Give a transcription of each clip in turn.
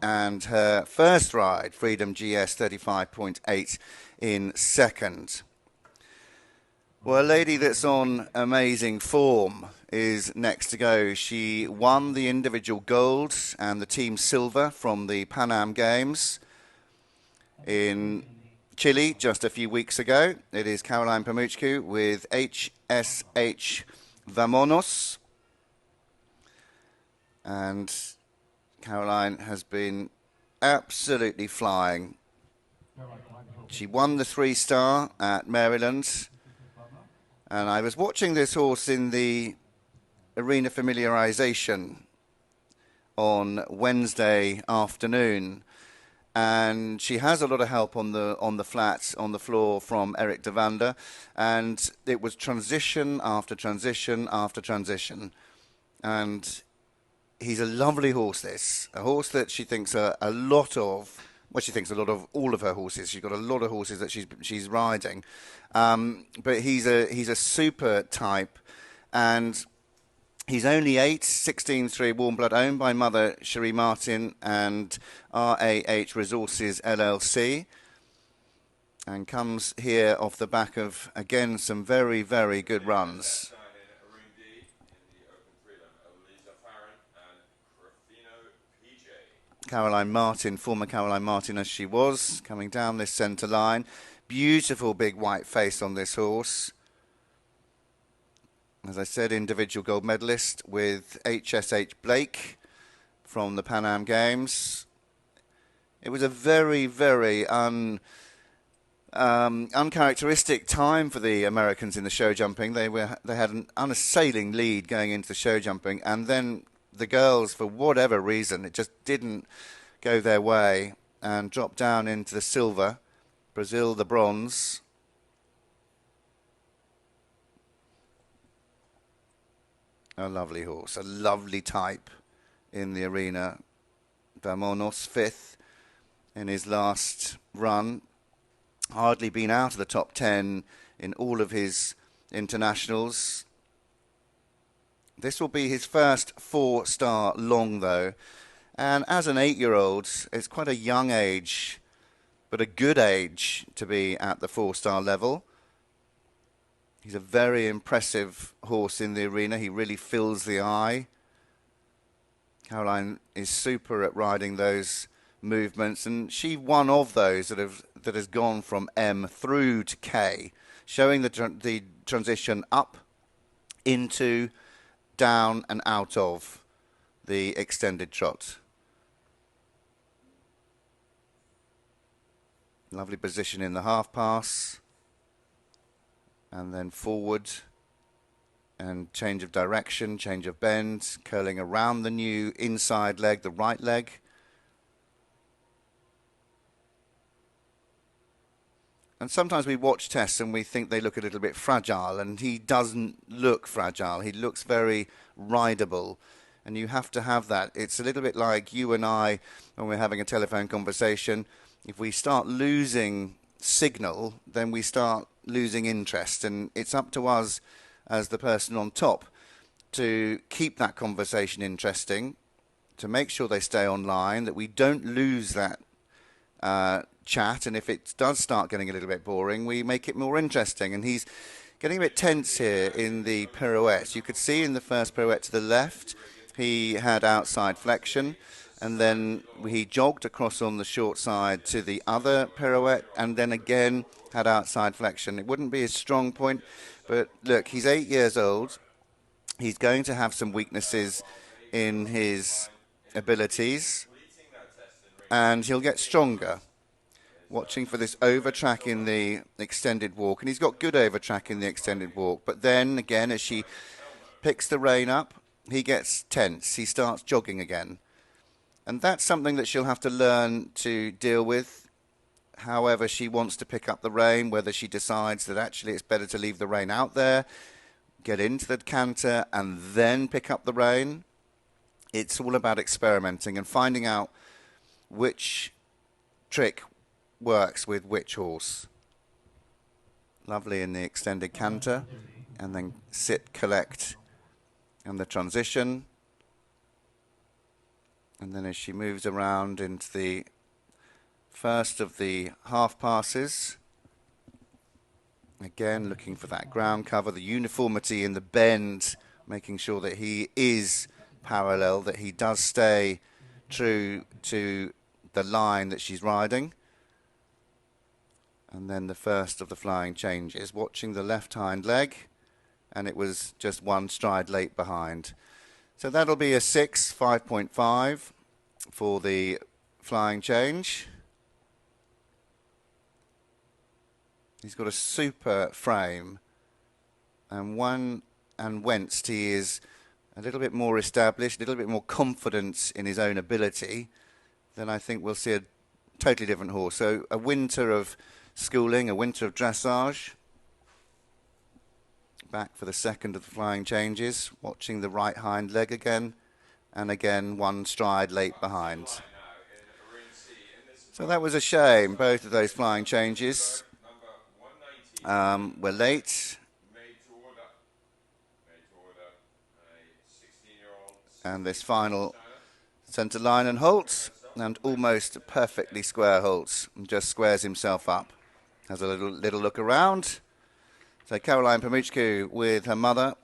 and her first ride, Freedom GS 35.8 in second. Well, a lady that's on amazing form is next to go. She won the individual gold and the team silver from the Pan Am Games in Chile just a few weeks ago. It is Caroline Pamuchku with HSH Vamonos. And Caroline has been absolutely flying. She won the 3-star at Maryland. And I was watching this horse in the arena familiarization on Wednesday afternoon. And she has a lot of help on the flats, on the floor from Eric de Vander. And it was transition after transition after transition. And he's a lovely horse, this. A horse that she thinks a lot of. Well, she thinks a lot of all of her horses. She's got a lot of horses that she's riding. But he's a super type. And he's only 8, 16-3 Warmblood, owned by mother Cherie Martin and RAH Resources LLC. And comes here off the back of, again, some very, very good runs. Caroline Martin, former Caroline Martin as she was, coming down this centre line. Beautiful big white face on this horse. As I said, individual gold medalist with HSH Blake from the Pan Am Games. It was a very, very uncharacteristic time for the Americans in the show jumping. They had an unassailing lead going into the show jumping, and then the girls, for whatever reason, it just didn't go their way and dropped down into the silver. Brazil, the bronze. A lovely horse, a lovely type in the arena. Vamonos, 5th in his last run. Hardly been out of the top 10 in all of his internationals. This will be his first 4-star long, though. And as an 8-year-old, it's quite a young age, but a good age to be at the 4-star level. He's a very impressive horse in the arena. He really fills the eye. Caroline is super at riding those movements, and she one of those that has gone from M through to K, showing the transition up into, down and out of the extended trot. Lovely position in the half pass, and then forward and change of direction, change of bend, curling around the new inside leg, the right leg. And sometimes we watch tests and we think they look a little bit fragile, and he doesn't look fragile. He looks very rideable, and you have to have that. It's a little bit like you and I when we're having a telephone conversation. If we start losing signal, then we start losing interest, and it's up to us as the person on top to keep that conversation interesting, to make sure they stay online, that we don't lose that chat, and if it does start getting a little bit boring, we make it more interesting. And he's getting a bit tense here in the pirouette. You could see in the first pirouette to the left, he had outside flexion, and then he jogged across on the short side to the other pirouette, and then again had outside flexion. It wouldn't be his strong point, but look, he's 8 years old. He's going to have some weaknesses in his abilities, and he'll get stronger. Watching for this overtrack in the extended walk, and he's got good overtrack in the extended walk, but then again, as she picks the rein up, he gets tense. He starts jogging again, and that's something that she'll have to learn to deal with. However she wants to pick up the rein, whether she decides that actually it's better to leave the rein out there, get into the canter, and then pick up the rein. It's all about experimenting and finding out which trick works with which horse. Lovely in the extended canter, and then sit, collect, and the transition. And then as she moves around into the first of the half passes, again looking for that ground cover, the uniformity in the bend, making sure that he is parallel, that he does stay true to the line that she's riding. And then the first of the flying changes, watching the left hind leg, and it was just one stride late behind. So that'll be a 6, 5.5 for the flying change. He's got a super frame, and whence he is a little bit more established, a little bit more confident in his own ability, then I think we'll see a totally different horse. So a winter of schooling, a winter of dressage. Back for the second of the flying changes, watching the right hind leg again, and again one stride late behind. So that was a shame, both of those flying changes were late. And this final centre line and halts, and almost perfectly square halts, and just squares himself up. Has a little look around. So Caroline Pamuchku with her mother,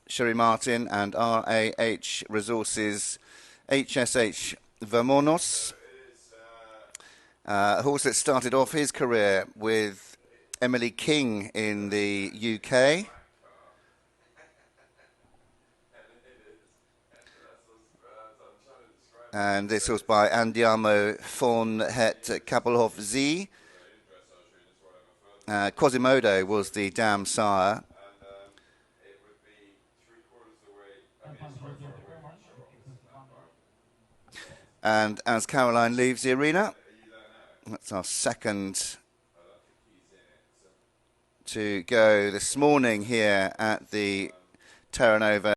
Sherry Martin, and RAH Resources HSH Vermonos. A horse that started off his career with Emily King in the UK. And this was by Adiamo von het Kapelhof Z. Quasimodelle was the dam sire. And as Caroline leaves the arena, that's our second to go this morning here at the TerraNova